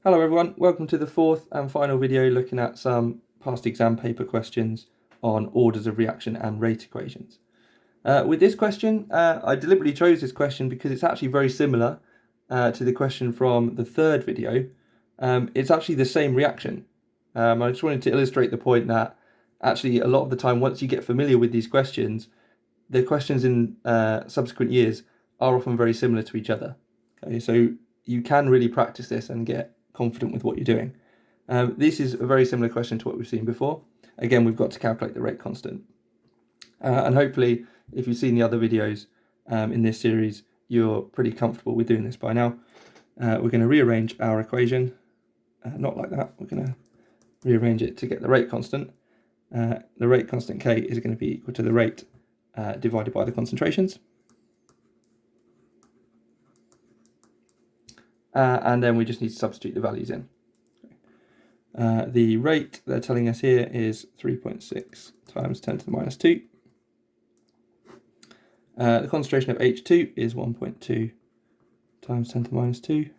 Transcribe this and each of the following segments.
Hello everyone, welcome to the fourth and final video looking at some past exam paper questions on orders of reaction and rate equations. With this question, I deliberately chose this question because it's actually very similar to the question from the third video. It's actually the same reaction. I just wanted to illustrate the point that actually a lot of the time, once you get familiar with these questions, the questions in subsequent years are often very similar to each other. Okay, so you can really practice this and get confident with what you're doing. This is a very similar question to what we've seen before. Again, we've got to calculate the rate constant. And hopefully, if you've seen the other videos in this series, you're pretty comfortable with doing this by now. We're going to rearrange our equation, not like that. We're going to rearrange it to get the rate constant. The rate constant K is going to be equal to the rate divided by the concentrations. And then we just need to substitute the values in. The rate they're telling us here is 3.6 times 10 to the minus 2. The concentration of H2 is 1.2 times 10 to the minus 2.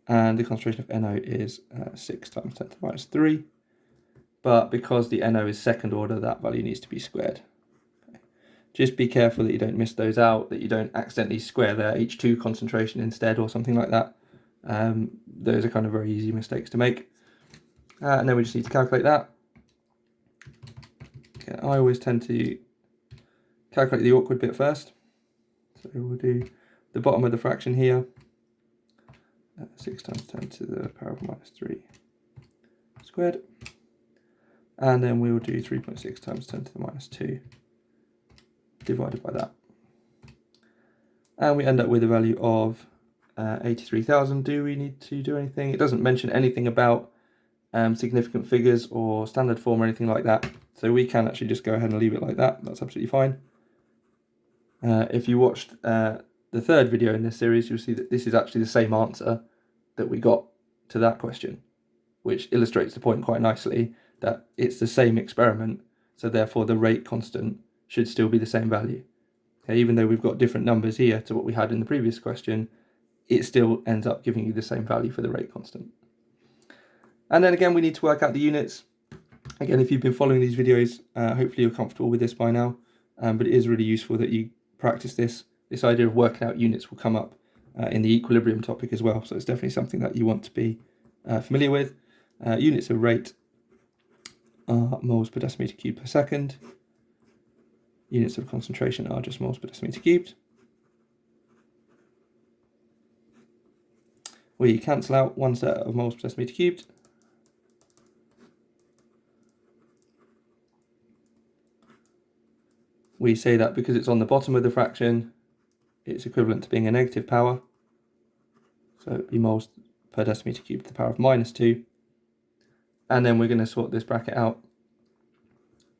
And the concentration of NO is 6 times 10 to the minus 3. But because the NO is second order, that value needs to be squared. Just be careful that you don't miss those out, that you don't accidentally square the H2 concentration instead or something like that. Those are kind of very easy mistakes to make. And then we just need to calculate that. Okay, I always tend to calculate the awkward bit first. So we'll do the bottom of the fraction here. 6 times 10 to the power of minus 3 squared. And then we will do 3.6 times 10 to the minus 2 divided by that. And we end up with a value of 83,000. Do we need to do anything? It doesn't mention anything about significant figures or standard form or anything like that. So we can actually just go ahead and leave it like that. That's absolutely fine. If you watched the third video in this series, you'll see that this is actually the same answer that we got to that question, which illustrates the point quite nicely that it's the same experiment. So therefore the rate constant should still be the same value. Okay, even though we've got different numbers here to what we had in the previous question, it still ends up giving you the same value for the rate constant. And then again, we need to work out the units. Again, if you've been following these videos, hopefully you're comfortable with this by now, but it is really useful that you practice this. This idea of working out units will come up in the equilibrium topic as well, so it's definitely something that you want to be familiar with. Units of rate are moles per decimeter cubed per second. Units of concentration are just moles per decimeter cubed. We cancel out one set of moles per decimeter cubed. We say that because it's on the bottom of the fraction, it's equivalent to being a negative power. So it'd be moles per decimeter cubed to the power of minus 2. And then we're going to sort this bracket out.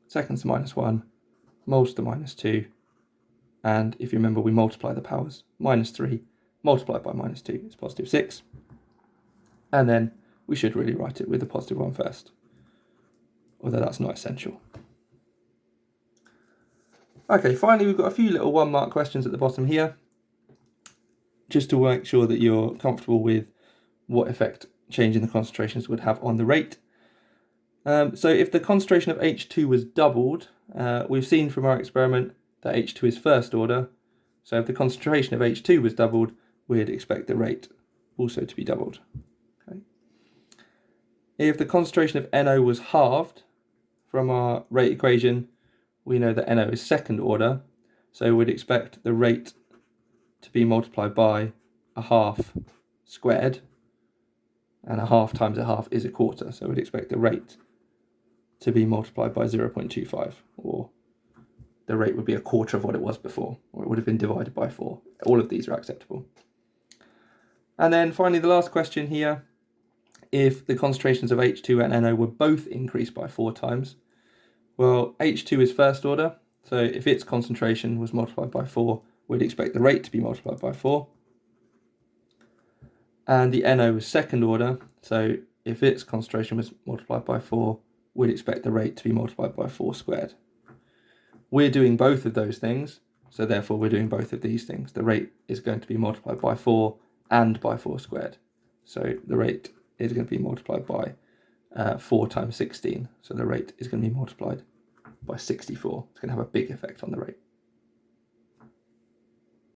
Seconds to minus 1. Moles to the minus 2, and if you remember, we multiply the powers. Minus 3 multiplied by minus 2 is positive 6, and then we should really write it with the positive one first, although that's not essential. Okay, finally we've got a few little 1 mark questions at the bottom here, just to make sure that you're comfortable with what effect changing the concentrations would have on the rate. So if the concentration of H2 was doubled, we've seen from our experiment that H2 is first order. So if the concentration of H2 was doubled, we'd expect the rate also to be doubled. Okay. If the concentration of NO was halved, from our rate equation, we know that NO is second order. So we'd expect the rate to be multiplied by a half squared. And a half times a half is a quarter. So we'd expect the rate to be multiplied by 0.25, or the rate would be a quarter of what it was before, or it would have been divided by 4. All of these are acceptable. And then finally, the last question here, if the concentrations of H2 and NO were both increased by 4 times, well, H2 is first order, so if its concentration was multiplied by 4, we'd expect the rate to be multiplied by 4. And the NO is second order, so if its concentration was multiplied by 4, we'd expect the rate to be multiplied by 4 squared. We're doing both of those things, so therefore we're doing both of these things. The rate is going to be multiplied by 4 and by 4 squared. So the rate is going to be multiplied by 4 times 16. So the rate is going to be multiplied by 64. It's going to have a big effect on the rate.